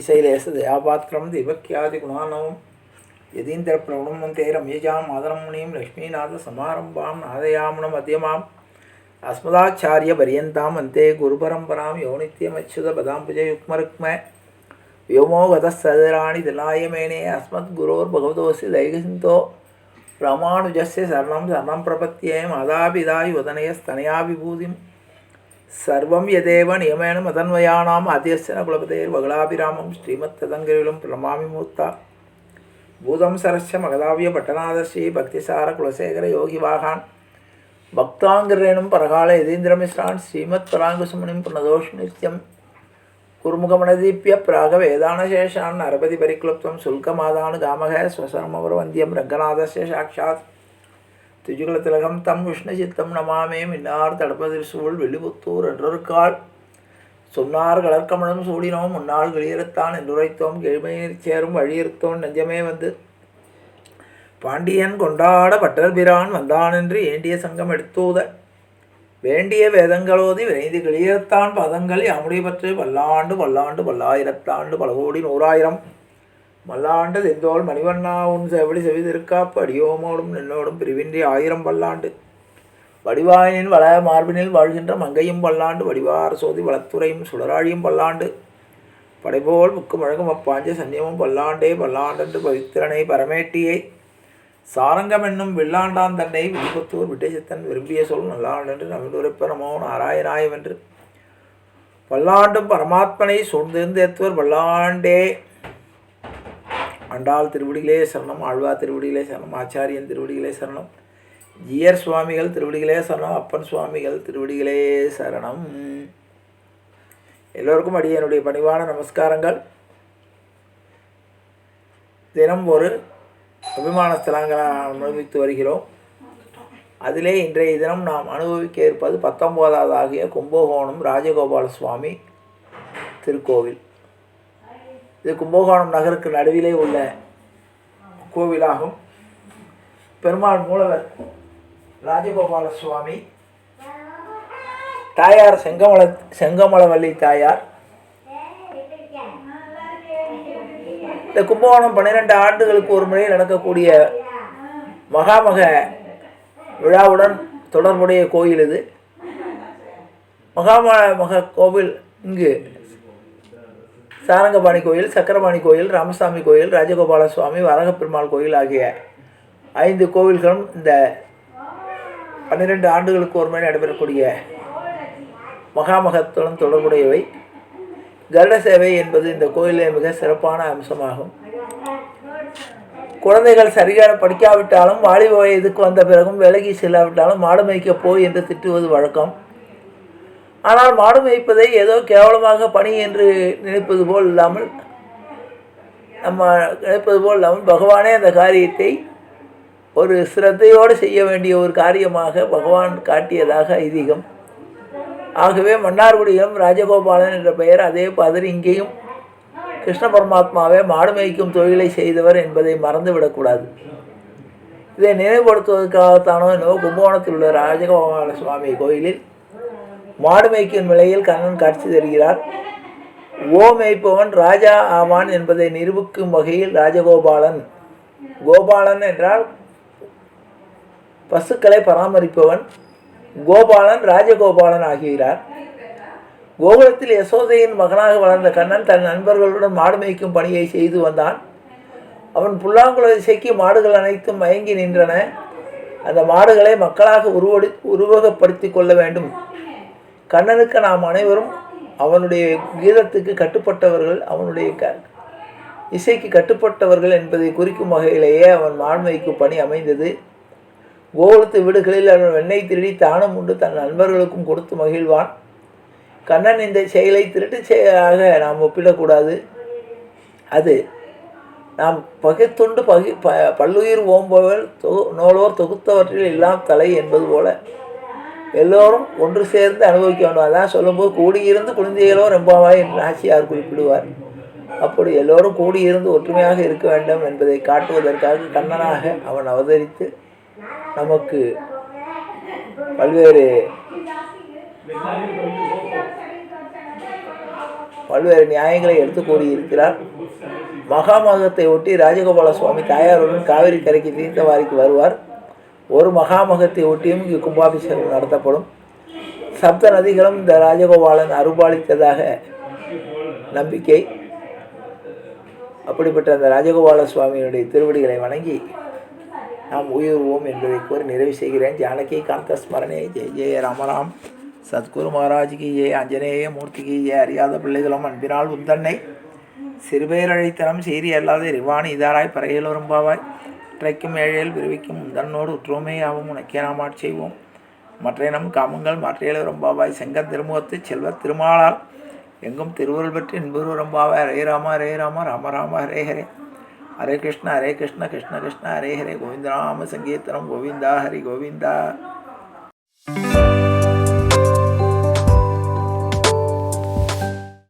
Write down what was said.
श्रीशैलेशदयापात्रं दिवक्यादिगुणानवं यदीन्द्रप्रवणं वन्दे रम्यजां मातरमुनीं लक्ष्मीनाथसमारम्भां नादयामुनमध्यमाम् अस्मदाचार्यपर्यन्तां वन्दे गुरुपरम्परां यो नित्यमच्युतपदाम्बुजयुग्मरुक्म व्योमो गतः दिलायमेने अस्मद्गुरोर्भगवतोऽस्य दैकसिन्धो रामानुजस्य शरणं प्रपद्ये मातापिता युवतनयस्तनया विभूतिं सर्वं यदेव नियमेन मदन्वयानाम् आद्यस्य न कुलपतेर्वगलाभिरामं श्रीमत्तदङ्गिरिलं प्रणमामि मूर्ता भूतं सरस्य मगधाव्यपट्टनाथश्री भक्तिसारकुलशेखरयोगिवाहान् भक्ताङ्गिरेणुं परकाल यतीन्द्रमिश्रान् श्रीमत्पराङ्कुशमुनिं प्रणतोष्णित्यं कुर्मुखमणदीप्य प्रागवेदानशेषान् नरपतिपरिक्लुप्तं शुल्कमादानुगामः स्वशर्मवरवन्द्यं रङ्गनाथस्य साक्षात् துஜுகுலத்திலகம் தம் விஷ்ணுசித்தம் நமாமே மின்னார் தடப்பதில் சூழ் வெள்ளிபுத்தூர் என்றொருக்கால் சொன்னார் கலர்க்கமலம் சூடினோம் முன்னாள் வெளியிருத்தான் என்றுரைத்தோம் கேழ்மையீர் சேரும் வழியிருத்தோன் நெஞ்சமே வந்து பாண்டியன் கொண்டாட பட்டர்பிரான் வந்தான் என்று ஏண்டிய சங்கம் எடுத்தூத வேண்டிய வேதங்களோதி விரைந்து கிளியத்தான் பதங்கள் யாமுடைய பற்று பல்லாண்டு பல்லாண்டு பல்லாயிரத்தாண்டு பல கோடி நூறாயிரம் மல்லாண்டு தெந்தோள் மணிவண்ணா உன் செவடி செவிதிருக்காப்பு அடியோமோடும் நின்னோடும் பிரிவின்றி ஆயிரம் பல்லாண்டு வடிவாயினின் வள மார்பினில் வாழ்கின்ற மங்கையும் பல்லாண்டு வடிவார் சோதி வளத்துறையும் சுடராழியும் பல்லாண்டு படைபோல் முக்கு முழகும் அப்பாஞ்ச சன்னியமும் பல்லாண்டே பல்லாண்டென்று பவித்திரனை பரமேட்டியை சாரங்கம் என்னும் வில்லாண்டான் தன்னை விழிபுத்தூர் விட்டேசித்தன் விரும்பிய சொல் நல்லாண்டென்று நவிலுரைப்ப நமோ நாராயணாயவென்று பல்லாண்டும் பரமாத்மனை சூழ்ந்திருந்தேத்துவர் பல்லாண்டே ஆண்டாள் திருவடிகளே சரணம், ஆழ்வார் திருவடிகளே சரணம், ஆச்சாரியன் திருவடிகளே சரணம், ஜியர் சுவாமிகள் திருவடிகளே சரணம், அப்பன் சுவாமிகள் திருவடிகளே சரணம். எல்லோருக்கும் அடியனுடைய பணிவான நமஸ்காரங்கள். தினம் ஒரு அபிமான ஸ்தலங்களை அனுபவித்து வருகிறோம். அதிலே இன்றைய தினம் நாம் அனுபவிக்க இருப்பது 19வது ஆகிய கும்பகோணம் ராஜகோபால சுவாமி திருக்கோவில். இது கும்பகோணம் நகருக்கு நடுவிலே உள்ள கோவிலாகும். பெருமாள் மூலவர் ராஜகோபால சுவாமி, தாயார் செங்கமலவல்லி தாயார். இந்த கும்பகோணம் 12 ஆண்டுகளுக்கு ஒரு முறை நடக்கக்கூடிய மகாமக விழாவுடன் தொடர்புடைய கோயில் இது. மகாமக கோவில் இங்கு சாரங்கபாணி கோயில், சக்கரபாணி கோயில், ராமசாமி கோயில், ராஜகோபால சுவாமி, வரகப்பெருமாள் கோயில் ஆகிய 5 கோவில்களும் இந்த 12 ஆண்டுகளுக்கு ஒரு முறை நடைபெறக்கூடிய மகாமகத்துடன் தொடர்புடையவை. கருட சேவை என்பது இந்த கோயிலே மிக சிறப்பான அம்சமாகும். குழந்தைகள் சரியாக படிக்காவிட்டாலும் வாலிப வயதுக்கு வந்த பிறகும் வேலைக்கு செல்லாவிட்டாலும் மாடு மேய்க்க போய் என்று திட்டுவது வழக்கம். ஆனால் மாடு மேய்ப்பதை ஏதோ கேவலமாக பணி என்று நினைப்பது போல் இல்லாமல் பகவானே அந்த காரியத்தை ஒரு சிரத்தையோடு செய்ய வேண்டிய ஒரு காரியமாக பகவான் காட்டியதாக ஐதீகம். ஆகவே மன்னார்குடியிலும் ராஜகோபாலன் என்ற பெயர், அதே மாதிரி இங்கேயும் கிருஷ்ண பரமாத்மாவே மாடு மேய்க்கும் தொழிலை செய்தவர் என்பதை மறந்துவிடக்கூடாது. இதை நினைவுபடுத்துவதற்காகத்தானோ என்னவோ கும்பகோணத்தில் உள்ள ராஜகோபால சுவாமி கோயிலில் மாடு மேய்க்கும் நிலையில் கண்ணன் காட்சி தருகிறார். மேய்ப்பவன் ராஜா ஆவான் என்பதை நிரூபிக்கும் வகையில் ராஜகோபாலன், கோபாலன் என்றால் பசுக்களை பராமரிப்பவன், கோபாலன் ராஜகோபாலன் ஆகிறார். கோகுலத்தில் யசோதையின் மகனாக வளர்ந்த கண்ணன் தன் நண்பர்களுடன் மாடு மேய்க்கும் பணியை செய்து வந்தான். அவன் புல்லாங்குழல் இசைக்கு மாடுகள் அனைத்தும் மயங்கி நின்றன. அந்த மாடுகளை மக்களாக உருவகப்படுத்தி கொள்ள வேண்டும். கண்ணனுக்கு நாம் அனைவரும் அவனுடைய கீதத்துக்கு கட்டுப்பட்டவர்கள், அவனுடைய இசைக்கு கட்டுப்பட்டவர்கள் என்பதை குறிக்கும் வகையிலேயே அவன் மாண்மைக்கு பணி அமைந்தது. கோகுலத்து வீடுகளில் அவன் வெண்ணெய் திருடி தானம் உண்டு தன் நண்பர்களுக்கும் கொடுத்து மகிழ்வான். கண்ணன் இந்த செயலை திருட்டு செயலாக நாம் ஒப்பிடக்கூடாது. அது நாம் பகைத்துண்டு பல்லுயிர் ஓம்பவர்கள் நோலோர் தொகுத்தவற்றில் எல்லாம் தலை என்பது போல எல்லோரும் ஒன்று சேர்ந்து அனுபவிக்க வேண்டும். அதான் சொல்லும்போது கூடியிருந்து குழந்தைகளோ ரொம்பவாய் என்று நாச்சியார் குறிப்பிடுவார். அப்படி எல்லோரும் கூடியிருந்து ஒற்றுமையாக இருக்க வேண்டும் என்பதை காட்டுவதற்காக கண்ணனாக அவன் அவதரித்து நமக்கு பல்வேறு பல்வேறு நியாயங்களை எடுத்து கூறியிருக்கிறார். மகாமகத்தை ஒட்டி ராஜகோபால சுவாமி தாயாருடன் காவிரி கரைக்கு தீர்த்தவாரிக்கு வருவார். ஒரு மகாமகத்தை ஒட்டியும் இங்கு கும்பாபிஷேகம் நடத்தப்படும். சப்த நதிகளும் இந்த ராஜகோபாலன் அருள்பாலித்ததாக நம்பிக்கை. அப்படிப்பட்ட அந்த ராஜகோபால சுவாமியினுடைய திருவடிகளை வணங்கி நாம் உயிர்வோம் என்பதை கூறி நிறைவு செய்கிறேன். ஜானகி காந்த ஸ்மரணே ஜெய ஜெய ராமராம். சத்குரு மகாராஜுக்கு ஜெய ஆஞ்சநேய மூர்த்திக்கு ஜெய. அறியாத பிள்ளைகளும் அன்பினால் உந்தன்னை சிறுபேரழைத்தனம் சீரி அல்லாத ரிவாணி இதாராய் பறையில் வரும்பாவாய் இற்றைக்கும் ஏழையில் விரிவிக்கும் உந்தன்னோடு உற்றோமே ஆகும் உனக்கே நாம் ஆட்செய்வோம். மற்ற நம் காமங்கள் மற்றையில் வரும்பாவாய் செங்கன் திருமுகத்து செல்வ திருமாலால் எங்கும் திருவுருள் பெற்று இன்புரு ரம்பாவாய். ஹரே ராம ஹரே ராம ராம ராம ஹரே ஹரே ஹரே கிருஷ்ண கிருஷ்ண கிருஷ்ண ஹரே ஹரே கோவிந்தராம சங்கீர்த்தனம் கோவிந்தா ஹரி கோவிந்தா.